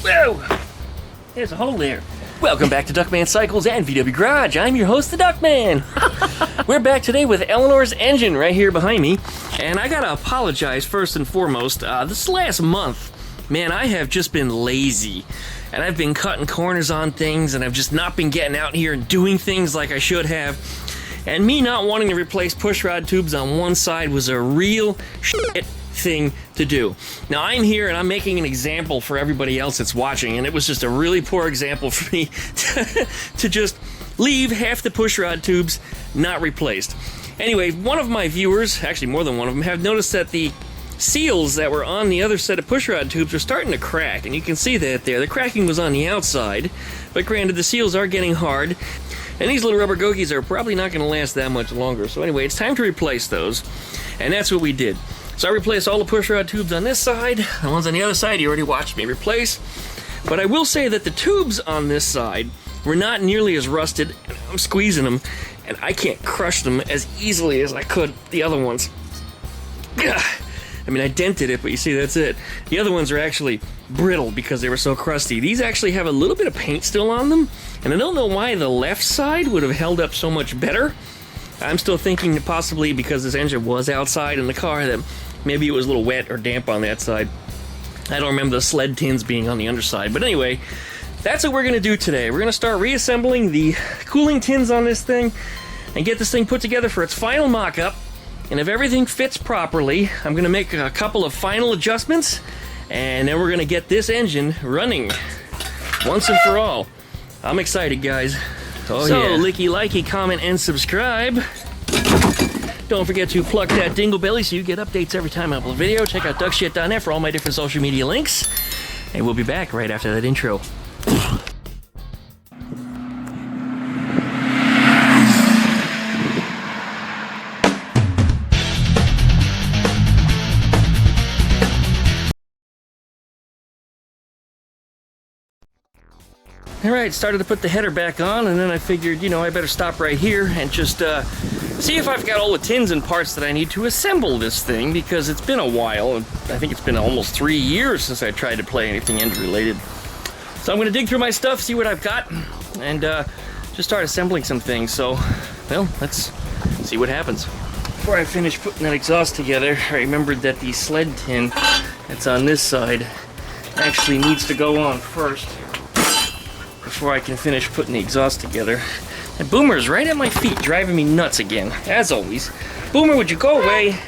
Whoa! There's a hole there. Welcome back to DuckmanCycles and VW Garage. I'm your host, the Duckman. We're back today with Eleanor's engine right here behind me. And I gotta apologize first and foremost. This last month, man, I have just been lazy. And I've been cutting corners on things, and I've just not been getting out here and doing things like I should have. And me not wanting to replace pushrod tubes on one side was a real shit thing to do. Now I'm here and I'm making an example for everybody else that's watching, and it was just a really poor example for me to just leave half the pushrod tubes not replaced. Anyway, one of my viewers, actually more than one of them, have noticed that the seals that were on the other set of pushrod tubes are starting to crack, and you can see that there. The cracking was on the outside, but granted the seals are getting hard, and these little rubber gogies are probably not going to last that much longer. So anyway, it's time to replace those, and that's what we did. So I replaced all the pushrod tubes on this side. The ones on the other side you already watched me replace. But I will say that the tubes on this side were not nearly as rusted. I'm squeezing them, and I can't crush them as easily as I could the other ones. I mean, I dented it, but you see, that's it. The other ones are actually brittle because they were so crusty. These actually have a little bit of paint still on them, and I don't know why the left side would have held up so much better. I'm still thinking that possibly because this engine was outside in the car that maybe it was a little wet or damp on that side. I don't remember the sled tins being on the underside, but anyway, that's what we're going to do today. We're going to start reassembling the cooling tins on this thing and get this thing put together for its final mock-up. And if everything fits properly, I'm going to make a couple of final adjustments, and then we're going to get this engine running once and for all. I'm excited, guys. So, licky, likey, comment, and subscribe. Don't forget to pluck that dingle belly so you get updates every time I upload a video. Check out duckshit.net for all my different social media links. And we'll be back right after that intro. Alright, started to put the header back on, and then I figured, you know, I better stop right here and just see if I've got all the tins and parts that I need to assemble this thing, because it's been a while. I think it's been almost 3 years since I tried to play anything engine related. So I'm going to dig through my stuff, see what I've got, and just start assembling some things. So, well, let's see what happens. Before I finish putting that exhaust together, I remembered that the sled tin that's on this side actually needs to go on first before I can finish putting the exhaust together. And Boomer's right at my feet, driving me nuts again, as always. Boomer, would you go away?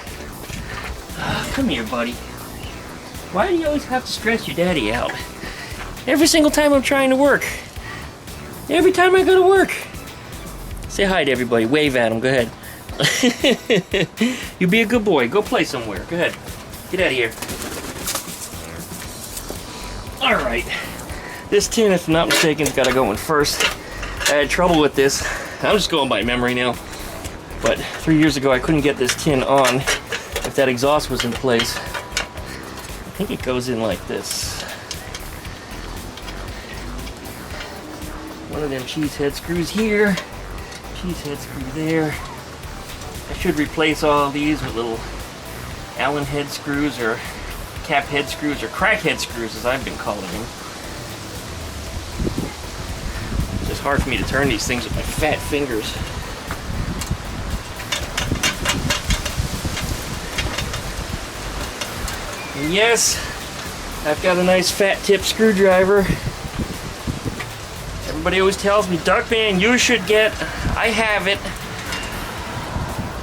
Come here, buddy. Why do you always have to stress your daddy out? Every single time I'm trying to work. Every time I go to work. Say hi to everybody. Wave at them. Go ahead. You be a good boy. Go play somewhere. Go ahead. Get out of here. Alright. This tin, if I'm not mistaken, has got to go in first. I had trouble with this. I'm just going by memory now. But 3 years ago, I couldn't get this tin on if that exhaust was in place. I think it goes in like this. One of them cheese head screws here. Cheese head screw there. I should replace all of these with little Allen head screws or cap head screws or crack head screws, as I've been calling them. It's hard for me to turn these things with my fat fingers. And yes, I've got a nice fat tip screwdriver. Everybody always tells me, Duckman, you should get. I have it.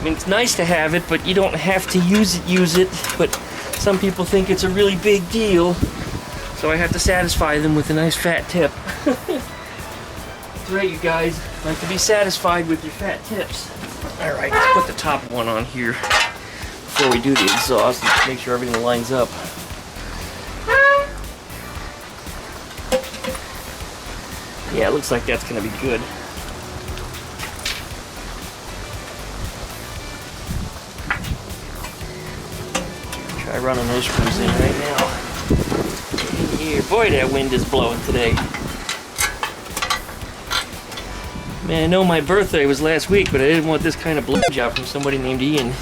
I mean, it's nice to have it, but you don't have to use it. But some people think it's a really big deal, so I have to satisfy them with a nice fat tip. That's right, you guys. Like to be satisfied with your fat tips. Alright, let's put the top one on here before we do the exhaust and make sure everything lines up. Yeah, it looks like that's going to be good. Try running those screws in right now. Yeah, boy, that wind is blowing today. Man, I know my birthday was last week, but I didn't want this kind of blowjob from somebody named Ian.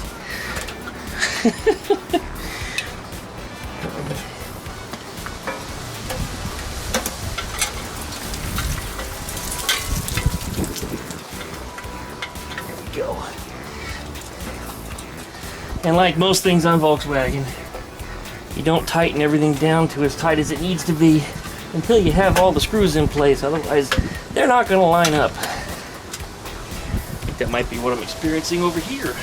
And like most things on Volkswagen, you don't tighten everything down to as tight as it needs to be until you have all the screws in place. Otherwise, they're not going to line up. I think that might be what I'm experiencing over here.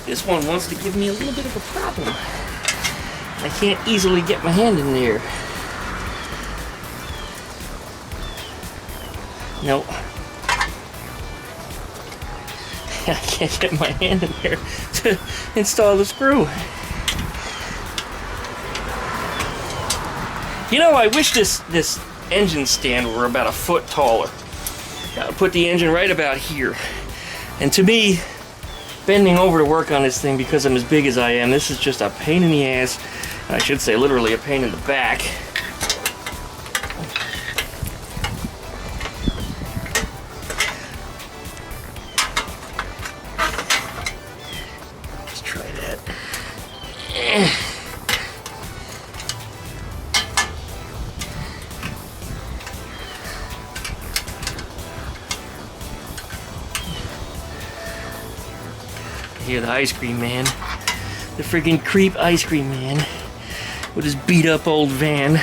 This one wants to give me a little bit of a problem. I can't easily get my hand in there. Nope. I can't get my hand in there to install the screw. You know, I wish this engine stand were about a foot taller. Gotta put the engine right about here. And to me, bending over to work on this thing because I'm as big as I am, this is just a pain in the ass. I should say literally a pain in the back. Let's try that. Here, the ice cream man. The friggin' creep ice cream man. With his beat up old van.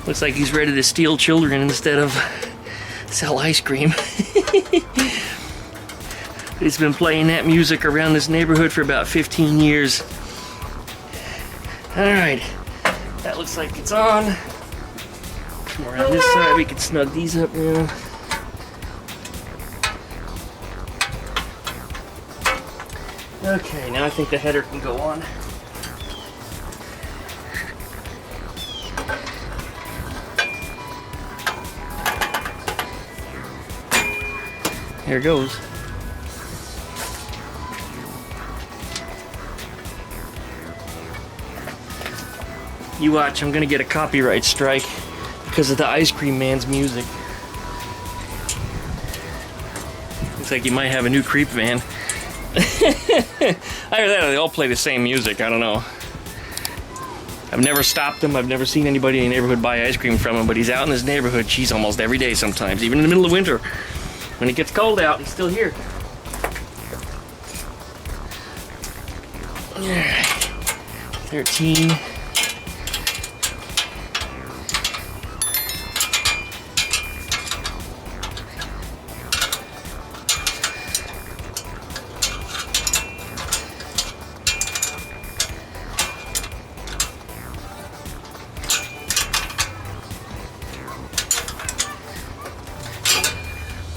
Looks like he's ready to steal children instead of sell ice cream. He's been playing that music around this neighborhood for about 15 years. Alright. That looks like it's on. Come around this side, we can snug these up now. Okay, now I think the header can go on. Here it goes. You watch, I'm gonna get a copyright strike because of the ice cream man's music. Looks like you might have a new creep van. Either that or they all play the same music, I don't know. I've never stopped him, I've never seen anybody in the neighborhood buy ice cream from him, but he's out in his neighborhood, geez, almost every day sometimes, even in the middle of winter. When it gets cold out, he's still here. Alright. 13.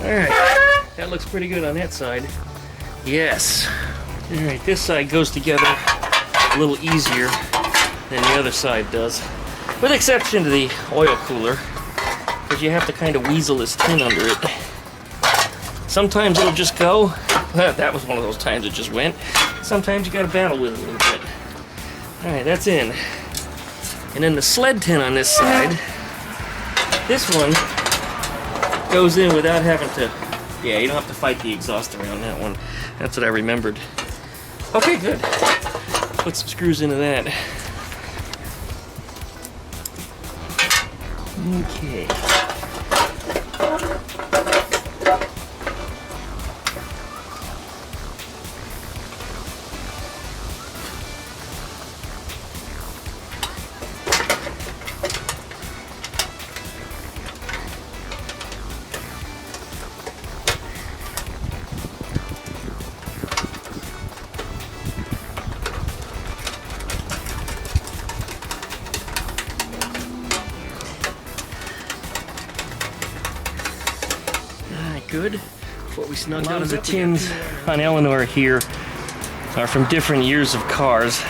Alright, that looks pretty good on that side. Yes. Alright, this side goes together a little easier than the other side does. With exception to the oil cooler, because you have to kind of weasel this tin under it. Sometimes it'll just go. That was one of those times it just went. Sometimes you gotta battle with it a little bit. Alright, that's in. And then the sled tin on this side, this one goes in without having to, yeah, you don't have to fight the exhaust around that one. That's what I remembered. Okay, good. Put some screws into that. Okay. Good. What we snugged out of the tins on Eleanor here are from different years of cars.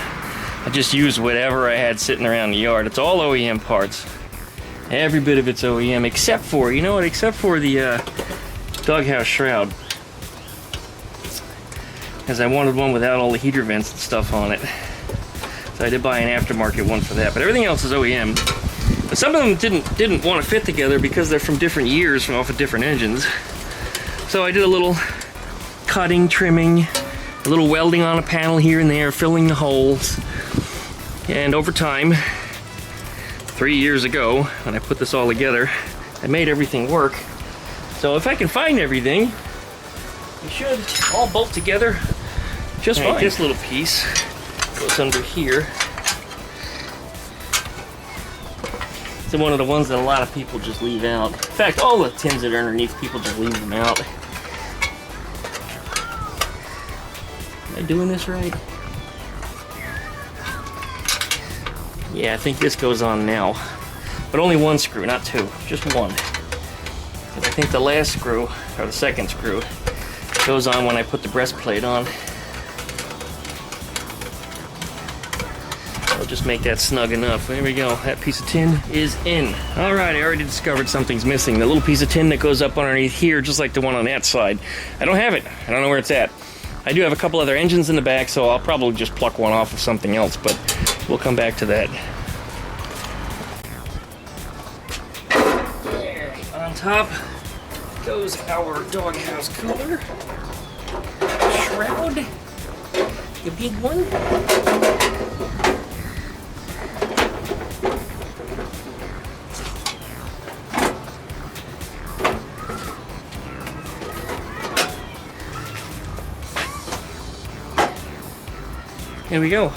I just used whatever I had sitting around the yard. It's all OEM parts. Every bit of it's OEM, except for, you know what, except for the doghouse shroud. Because I wanted one without all the heater vents and stuff on it. So I did buy an aftermarket one for that. But everything else is OEM. But some of them didn't want to fit together because they're from different years, from off of different engines. So I did a little cutting, trimming, a little welding on a panel here and there, filling the holes. And over time, 3 years ago, when I put this all together, I made everything work. So if I can find everything, it should all bolt together just fine. This little piece goes under here. It's one of the ones that a lot of people just leave out. In fact, all the tins that are underneath, people just leave them out. Am I doing this right? Yeah, I think this goes on now. But only one screw, not two, just one. And I think the last screw, or the second screw, goes on when I put the breastplate on. I'll just make that snug enough. There we go, that piece of tin is in. All right, I already discovered something's missing. The little piece of tin that goes up underneath here, just like the one on that side. I don't have it, I don't know where it's at. I do have a couple other engines in the back, so I'll probably just pluck one off of something else, but we'll come back to that. There, on top goes our doghouse cooler. Shroud, the big one. There we go.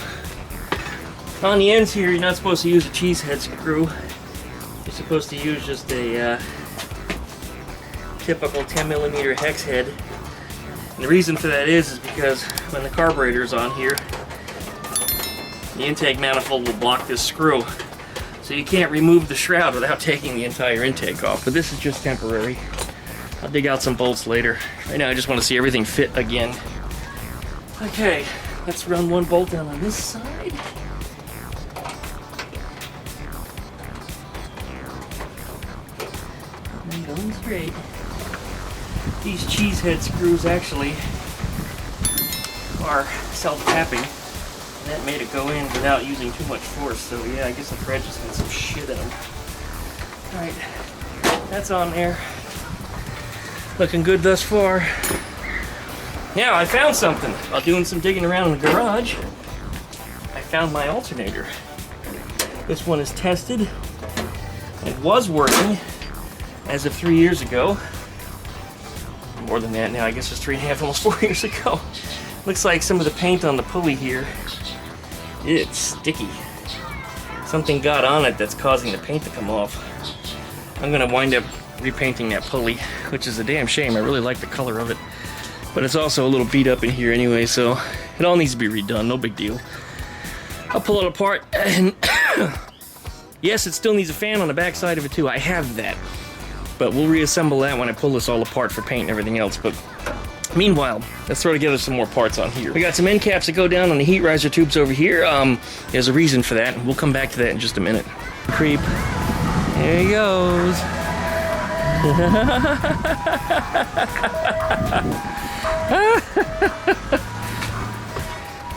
On the ends here, you're not supposed to use a cheese head screw. You're supposed to use just a typical 10mm hex head. And the reason for that is because when the carburetor is on here, the intake manifold will block this screw. So you can't remove the shroud without taking the entire intake off. But this is just temporary. I'll dig out some bolts later. Right now I just want to see everything fit again. Okay. Let's run one bolt down on this side. And going straight. These cheese head screws actually are self-tapping. And that made it go in without using too much force. So yeah, I guess the thread just had some shit in them. Alright, that's on there. Looking good thus far. Now, I found something. While doing some digging around in the garage, I found my alternator. This one is tested. It was working as of 3 years ago. More than that now, I guess it's 3.5, almost 4 years ago. Looks like some of the paint on the pulley here, it's sticky. Something got on it that's causing the paint to come off. I'm gonna wind up repainting that pulley, which is a damn shame. I really like the color of it. But it's also a little beat up in here anyway, so it all needs to be redone, no big deal. I'll pull it apart, and yes, it still needs a fan on the back side of it too. I have that, but we'll reassemble that when I pull this all apart for paint and everything else. But meanwhile, let's throw together some more parts on here. We got some end caps that go down on the heat riser tubes over here. There's a reason for that, and we'll come back to that in just a minute. Creep. There he goes.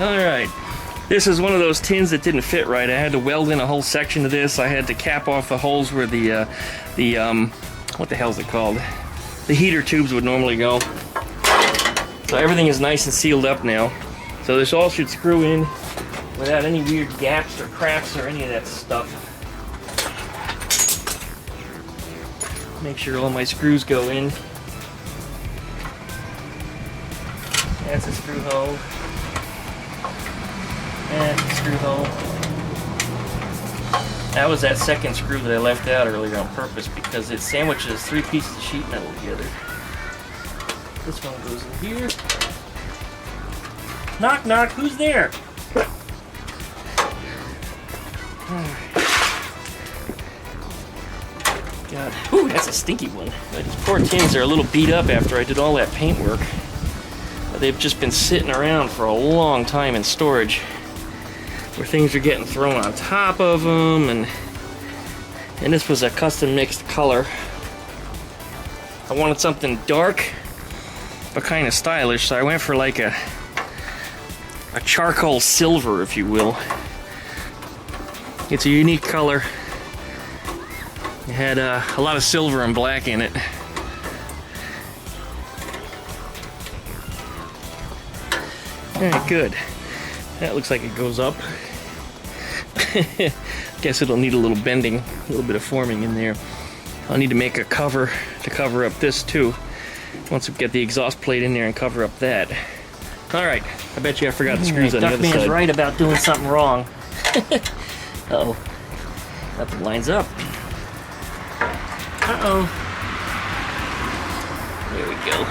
Alright, this is one of those tins that didn't fit right. I had to weld in a whole section of this. I had to cap off the holes where the what the hell is it called? The heater tubes would normally go. So everything is nice and sealed up now. So this all should screw in without any weird gaps or cracks or any of that stuff. Make sure all my screws go in. That's a screw hole. That's a screw hole. That was that second screw that I left out earlier on purpose because it sandwiches 3 pieces of sheet metal together. This one goes in here. Knock, knock, who's there? Alright. God. Ooh, that's a stinky one. These poor tins are a little beat up after I did all that paint work. They've just been sitting around for a long time in storage where things are getting thrown on top of them, and this was a custom mixed color. I wanted something dark but kind of stylish, so I went for like a charcoal silver, if you will. It's a unique color. It had a lot of silver and black in it. Alright, good. That looks like it goes up. Guess it'll need a little bending, a little bit of forming in there. I'll need to make a cover to cover up this too. Once we get the exhaust plate in there and cover up that. Alright, I bet you I forgot the screws on the other side. Duckman's right about doing something wrong. Uh-oh. Nothing lines up. Uh-oh. There we go.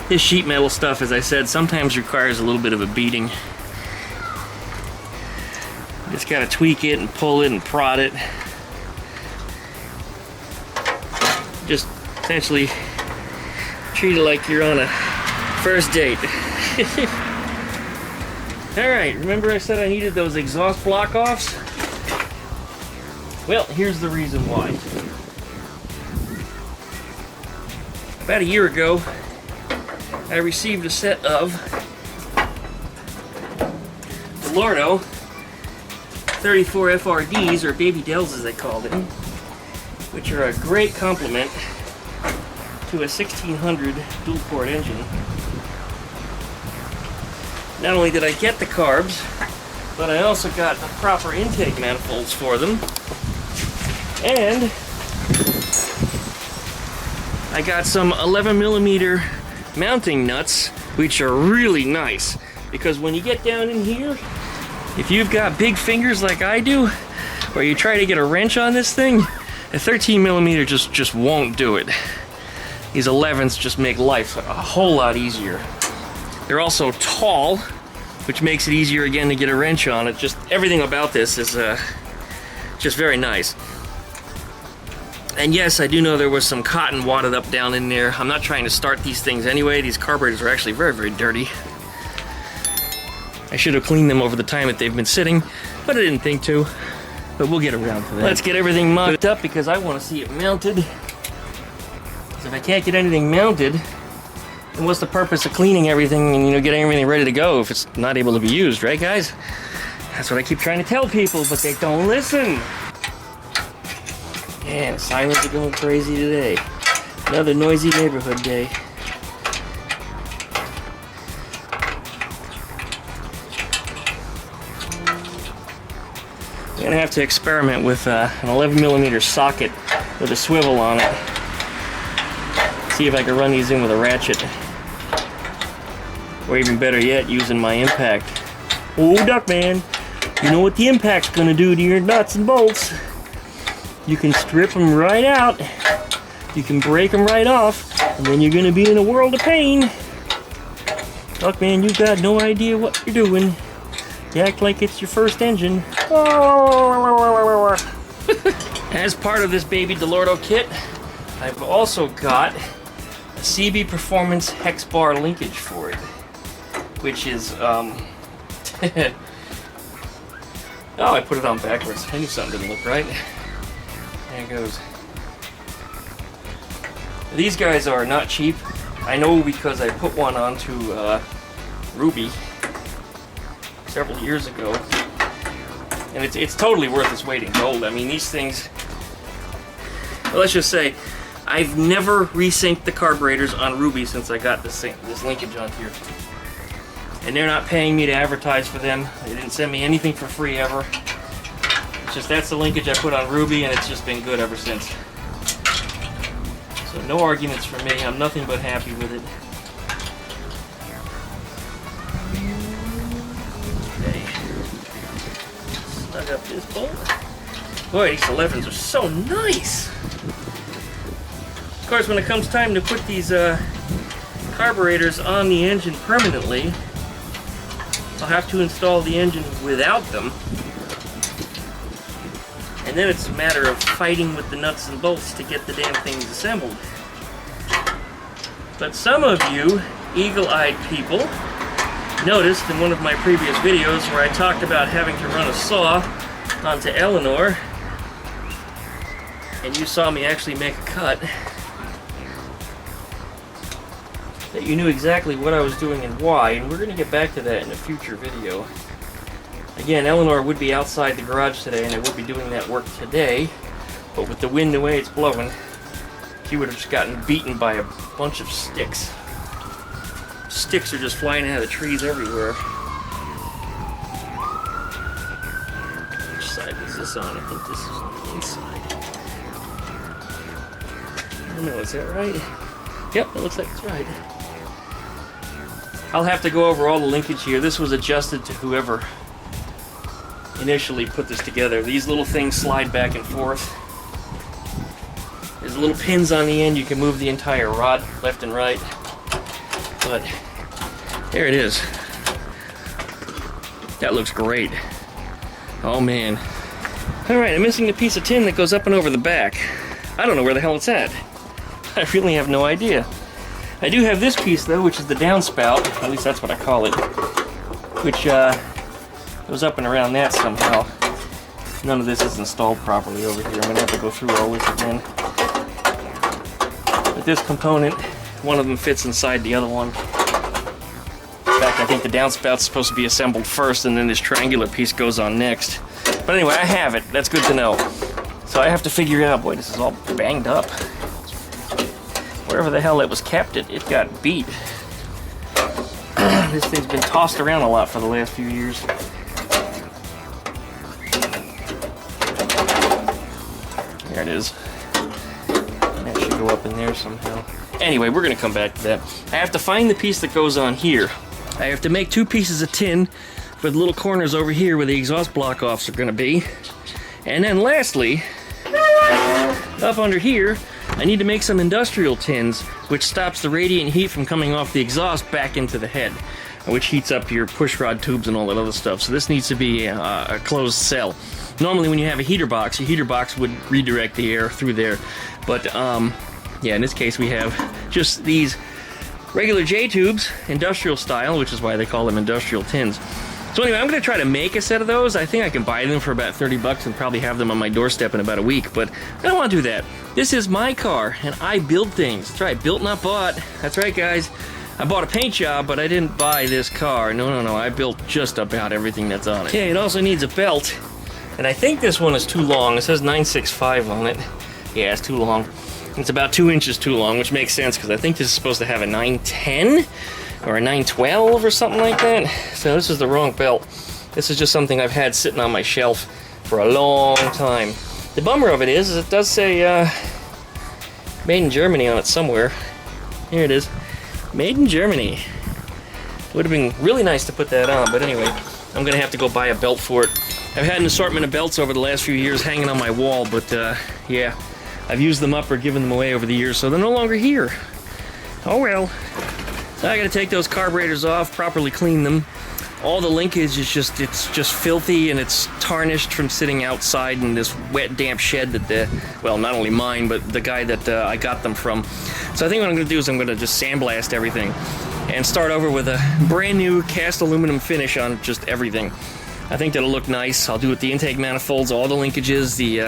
This sheet metal stuff, as I said, sometimes requires a little bit of a beating. You just gotta tweak it and pull it and prod it. Just essentially treat it like you're on a first date. Alright, remember I said I needed those exhaust block offs? Well, here's the reason why. About a year ago, I received a set of Dellorto 34 FRDs, or Baby Dells as they call them, which are a great complement to a 1600 dual port engine. Not only did I get the carbs, but I also got the proper intake manifolds for them, and I got some 11mm mounting nuts, which are really nice, because when you get down in here, if you've got big fingers like I do, or you try to get a wrench on this thing, a 13mm just won't do it. These 11s just make life a whole lot easier. They're also tall, which makes it easier again to get a wrench on it. Just everything about this is just very nice. And yes, I do know there was some cotton wadded up down in there. I'm not trying to start these things anyway. These carburetors are actually very, very dirty. I should have cleaned them over the time that they've been sitting, but I didn't think to. But we'll get around to that. Let's get everything mocked up because I want to see it mounted. Because if I can't get anything mounted, then what's the purpose of cleaning everything and, you know, getting everything ready to go if it's not able to be used, right, guys? That's what I keep trying to tell people, but they don't listen. Man, the sirens are going crazy today. Another noisy neighborhood day. I'm gonna have to experiment with an 11mm socket with a swivel on it. See if I can run these in with a ratchet. Or even better yet, using my impact. Oh, Duckman, you know what the impact's gonna do to your nuts and bolts. You can strip them right out. You can break them right off, and then you're gonna be in a world of pain. Duckman, you've got no idea what you're doing. You act like it's your first engine. As part of this baby Dellorto kit, I've also got a CB Performance hex bar linkage for it, which is oh, I put it on backwards. I knew something didn't look right. There it goes. These guys are not cheap. I know because I put one onto Ruby several years ago, and it's totally worth its weight in gold. I mean, these things, well, let's just say I've never resynced the carburetors on Ruby since I got this linkage on here, and they're not paying me to advertise for them. They didn't send me anything for free ever. It's just that's the linkage I put on Ruby, and it's just been good ever since. So no arguments from me. I'm nothing but happy with it. Snug up this bolt. Boy, these 11s are so nice. Of course, when it comes time to put these carburetors on the engine permanently, I'll have to install the engine without them. And then it's a matter of fighting with the nuts and bolts to get the damn things assembled. But some of you eagle-eyed people noticed in one of my previous videos where I talked about having to run a saw onto Eleanor, and you saw me actually make a cut, that you knew exactly what I was doing and why, and we're going to get back to that in a future video. Again, Eleanor would be outside the garage today, and I would be doing that work today, but with the wind the way it's blowing, she would have just gotten beaten by a bunch of sticks. Sticks are just flying out of the trees everywhere. Which side is this on? I think this is on the inside. I don't know, is that right? Yep, it looks like it's right. I'll have to go over all the linkage here. This was adjusted to whoever initially put this together. These little things slide back and forth. There's little pins on the end. You can move the entire rod left and right. But there it is. That looks great. Oh man. Alright, I'm missing the piece of tin that goes up and over the back. I don't know where the hell it's at. I really have no idea. I do have this piece though, which is the downspout. At least that's what I call it. Which goes up and around that somehow. None of this is installed properly over here. I'm going to have to go through all this again. But this component, one of them fits inside the other one. In fact, I think the downspout's supposed to be assembled first, and then this triangular piece goes on next. But anyway, I have it. That's good to know. So I have to figure out, boy, this is all banged up. Wherever the hell it was kept, it got beat. This thing's been tossed around a lot for the last few years. There it is. That should go up in there somehow. Anyway, we're going to come back to that. I have to find the piece that goes on here. I have to make 2 pieces of tin with little corners over here where the exhaust block offs are going to be. And then lastly, up under here, I need to make some industrial tins, which stops the radiant heat from coming off the exhaust back into the head, which heats up your pushrod tubes and all that other stuff. So this needs to be a closed cell. Normally when you have a heater box, your heater box would redirect the air through there. But yeah, in this case we have just these regular J-tubes, industrial style, which is why they call them industrial tins. So anyway, I'm going to try to make a set of those. I think I can buy them for about 30 bucks and probably have them on my doorstep in about a week, but I don't want to do that. This is my car, and I build things. That's right, built not bought. That's right, guys. I bought a paint job, but I didn't buy this car. No, I built just about everything that's on it. Okay, it also needs a belt, and I think this one is too long. It says 965 on it. Yeah, it's too long. It's about 2 inches too long, which makes sense, because I think this is supposed to have a 910 or a 912 or something like that. So this is the wrong belt. This is just something I've had sitting on my shelf for a long time. The bummer of it is it does say made in Germany on it somewhere. Here it is. Made in Germany. Would have been really nice to put that on, but anyway, I'm gonna have to go buy a belt for it. I've had an assortment of belts over the last few years hanging on my wall, but yeah, I've used them up or given them away over the years, so they're no longer here. Oh well. So I gotta take those carburetors off, properly clean them. All the linkage is just filthy, and it's tarnished from sitting outside in this wet, damp shed that well, not only mine, but the guy that I got them from. So I think what I'm gonna do is I'm gonna just sandblast everything and start over with a brand new cast aluminum finish on just everything. I think that'll look nice. I'll do it the intake manifolds, all the linkages, the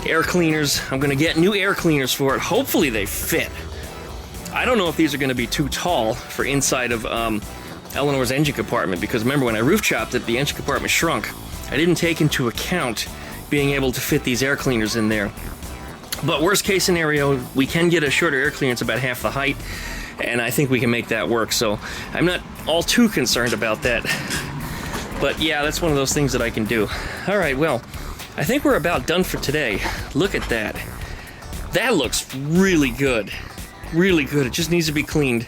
air cleaners. I'm gonna get new air cleaners for it. Hopefully they fit. I don't know if these are going to be too tall for inside of Eleanor's engine compartment, because remember when I roof chopped it, the engine compartment shrunk. I didn't take into account being able to fit these air cleaners in there. But worst case scenario, we can get a shorter air clearance about half the height, and I think we can make that work. So I'm not all too concerned about that. But yeah, that's one of those things that I can do. All right, well, I think we're about done for today. Look at that. That looks really good. Really good. It just needs to be cleaned.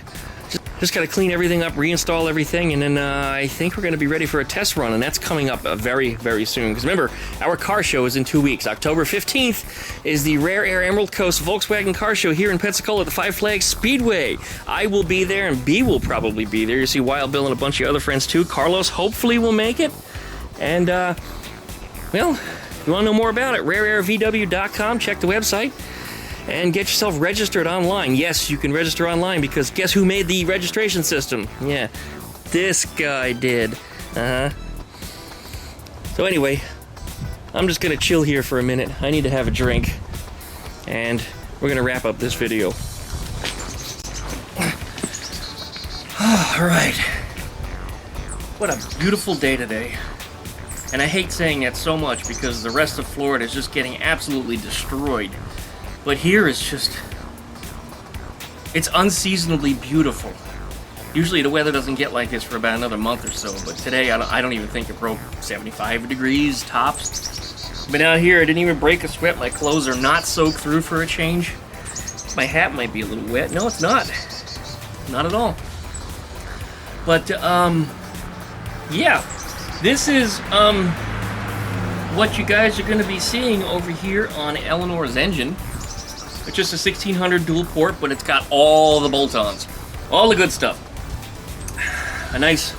Just got to clean everything up, reinstall everything, and then I think we're going to be ready for a test run, and that's coming up very, very soon. Because remember, our car show is in 2 weeks. October 15th is the Rare Air Emerald Coast Volkswagen Car Show here in Pensacola at the Five Flags Speedway. I will be there, and B will probably be there. You see Wild Bill and a bunch of other friends too. Carlos hopefully will make it. And, well, if you want to know more about it, rareairvw.com. Check the website. And get yourself registered online. Yes, you can register online, because guess who made the registration system? Yeah, this guy did. So anyway, I'm just gonna chill here for a minute. I need to have a drink, and we're gonna wrap up this video. All right. What a beautiful day today. And I hate saying that so much, because the rest of Florida is just getting absolutely destroyed. But here it's just, it's unseasonably beautiful. Usually the weather doesn't get like this for about another month or so, but today I don't even think it broke 75 degrees tops. But out here it didn't even break a sweat. My clothes are not soaked through for a change. My hat might be a little wet. No, it's not. Not at all. But, yeah. This is, what you guys are going to be seeing over here on Eleanor's engine. It's just a 1600 dual port, but it's got all the bolt-ons. All the good stuff. A nice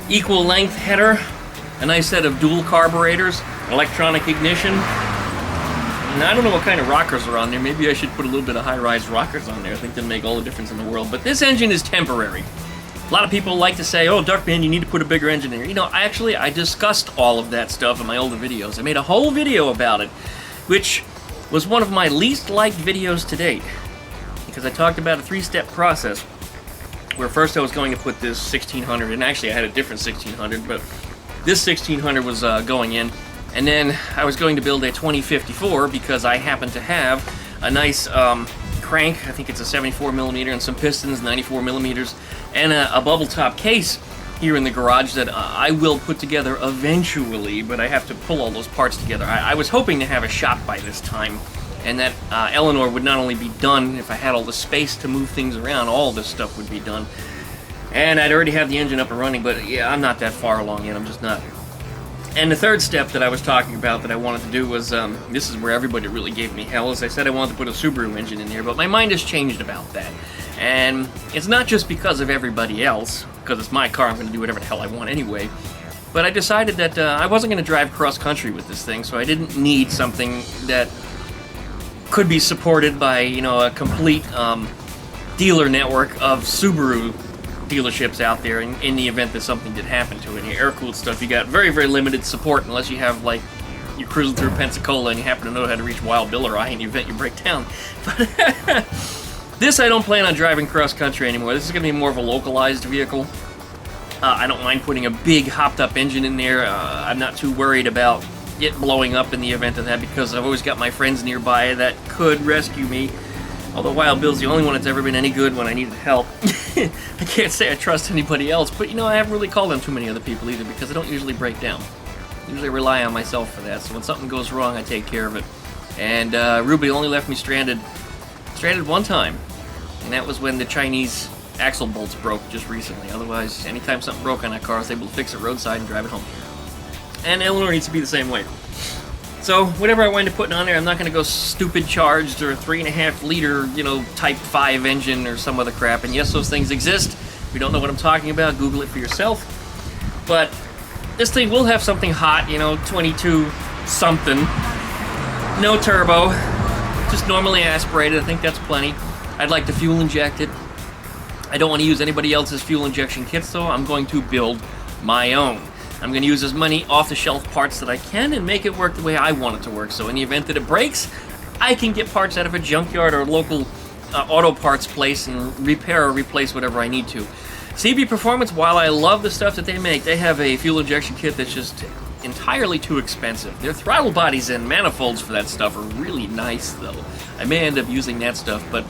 equal length header. A nice set of dual carburetors. Electronic ignition. And I don't know what kind of rockers are on there. Maybe I should put a little bit of high-rise rockers on there. I think they'll make all the difference in the world. But this engine is temporary. A lot of people like to say, oh, Duckman, you need to put a bigger engine in here. You know, I discussed all of that stuff in my older videos. I made a whole video about it, which was one of my least liked videos to date. Because I talked about a three-step process. Where first I was going to put this 1600, and actually I had a different 1600, but this 1600 was going in. And then I was going to build a 2054 because I happen to have a nice crank. I think it's a 74 millimeter and some pistons, 94 millimeters, and a bubble top case here in the garage that I will put together eventually, but I have to pull all those parts together. I was hoping to have a shop by this time, and that Eleanor would not only be done if I had all the space to move things around, all this stuff would be done. And I'd already have the engine up and running, but yeah, I'm not that far along yet. I'm just not. And the third step that I was talking about that I wanted to do was, this is where everybody really gave me hell, is I said I wanted to put a Subaru engine in there, but my mind has changed about that. And it's not just because of everybody else, because it's my car, I'm going to do whatever the hell I want anyway. But I decided that I wasn't going to drive cross-country with this thing, so I didn't need something that could be supported by, you know, a complete dealer network of Subaru dealerships out there in the event that something did happen to it. Air-cooled stuff, you got very, very limited support unless you have, like, you're cruising through Pensacola and you happen to know how to reach Wild Bill or I in the event you break down. But this I don't plan on driving cross-country anymore. This is going to be more of a localized vehicle. I don't mind putting a big hopped-up engine in there. I'm not too worried about it blowing up in the event of that because I've always got my friends nearby that could rescue me. Although Wild Bill's the only one that's ever been any good when I needed help. I can't say I trust anybody else, but you know, I haven't really called on too many other people either because I don't usually break down. I usually rely on myself for that, so when something goes wrong, I take care of it. And Ruby only left me stranded one time, and that was when the Chinese axle bolts broke just recently. Otherwise, anytime something broke on that car, I was able to fix it roadside and drive it home. And Eleanor needs to be the same way. So, whatever I wind up putting on there, I'm not going to go stupid charged or 3.5 liter, you know, Type 5 engine or some other crap. And yes, those things exist. If you don't know what I'm talking about, Google it for yourself. But this thing will have something hot, you know, 22 something. No turbo. Just normally aspirated. I think that's plenty. I'd like to fuel inject it. I don't want to use anybody else's fuel injection kits, though. I'm going to build my own. I'm going to use as many off-the-shelf parts that I can and make it work the way I want it to work. So in the event that it breaks, I can get parts out of a junkyard or a local auto parts place and repair or replace whatever I need to. CB Performance, while I love the stuff that they make, they have a fuel injection kit that's just entirely too expensive. Their throttle bodies and manifolds for that stuff are really nice, though. I may end up using that stuff, but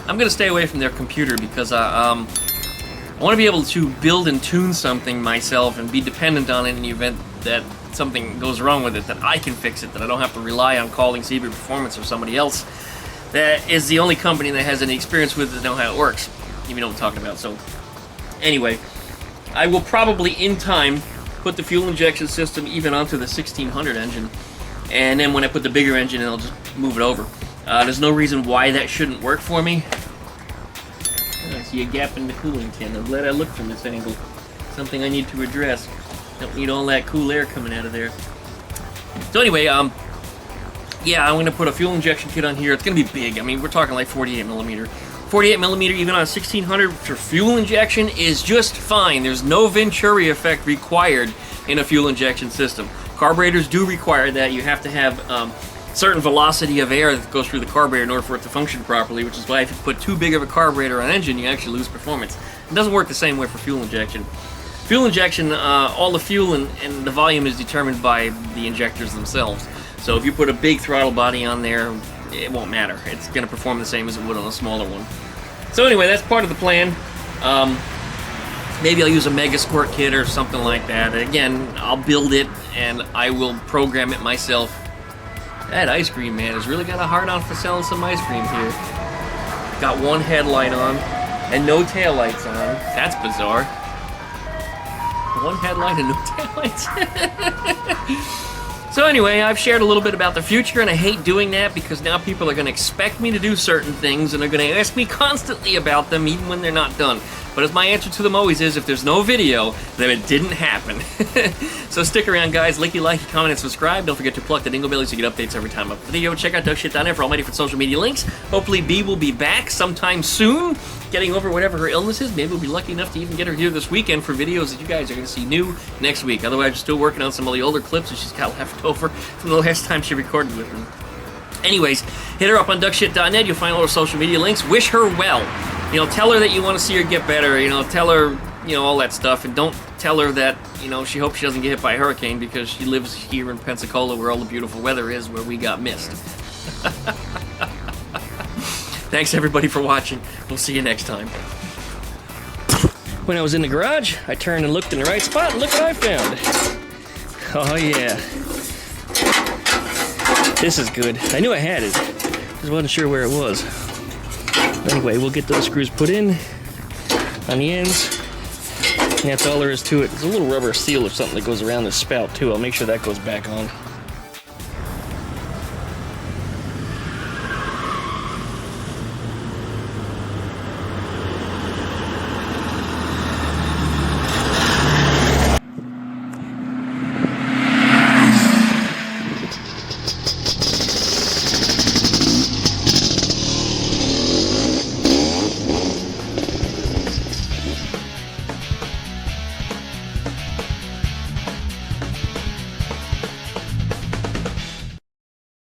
I'm going to stay away from their computer because I want to be able to build and tune something myself and be dependent on it in the event that something goes wrong with it, that I can fix it, that I don't have to rely on calling CB Performance or somebody else that is the only company that has any experience with it to know how it works, if you know what I'm talking about. So, anyway, I will probably, in time, put the fuel injection system even onto the 1600 engine, and then when I put the bigger engine in, I'll just move it over. There's no reason why that shouldn't work for me. I see a gap in the cooling tin. I'm glad I looked from this angle. Something I need to address. Don't need all that cool air coming out of there. So anyway, yeah, I'm going to put a fuel injection kit on here. It's going to be big. I mean, we're talking like 48 millimeter. 48 millimeter, even on a 1600 for fuel injection, is just fine. There's no Venturi effect required in a fuel injection system. Carburetors do require that. You have to have certain velocity of air that goes through the carburetor in order for it to function properly, which is why if you put too big of a carburetor on an engine, you actually lose performance. It doesn't work the same way for fuel injection. Fuel injection, all the fuel and the volume is determined by the injectors themselves. So if you put a big throttle body on there, it won't matter. It's going to perform the same as it would on a smaller one. So anyway, that's part of the plan. Maybe I'll use a Mega Squirt kit or something like that. Again, I'll build it and I will program it myself. That ice cream man has really got a hard on for selling some ice cream here. Got one headlight on and no taillights on. That's bizarre. one headlight and no taillights. So anyway, I've shared a little bit about the future, and I hate doing that because now people are going to expect me to do certain things, and they're going to ask me constantly about them, even when they're not done. But as my answer to them always is, if there's no video, then it didn't happen. So stick around, guys. Like, comment, and subscribe. Don't forget to pluck the dingle belly so you get updates every time I upload a video. Check out duckshit.net for all my different social media links. Hopefully, Bee will be back sometime soon, getting over whatever her illness is. Maybe we'll be lucky enough to even get her here this weekend for videos that you guys are going to see new next week. Otherwise, I'm still working on some of the older clips that she's got left over from the last time she recorded with me. Anyways, hit her up on duckshit.net. You'll find all her social media links. Wish her well. You know, tell her that you want to see her get better. You know, tell her, you know, all that stuff. And don't tell her that, you know, she hopes she doesn't get hit by a hurricane because she lives here in Pensacola where all the beautiful weather is, where we got missed. Thanks, everybody, for watching. We'll see you next time. When I was in the garage, I turned and looked in the right spot, and look what I found. Oh, yeah. This is good. I knew I had it. Just wasn't sure where it was. Anyway, we'll get those screws put in on the ends. And that's all there is to it. There's a little rubber seal or something that goes around the spout, too. I'll make sure that goes back on.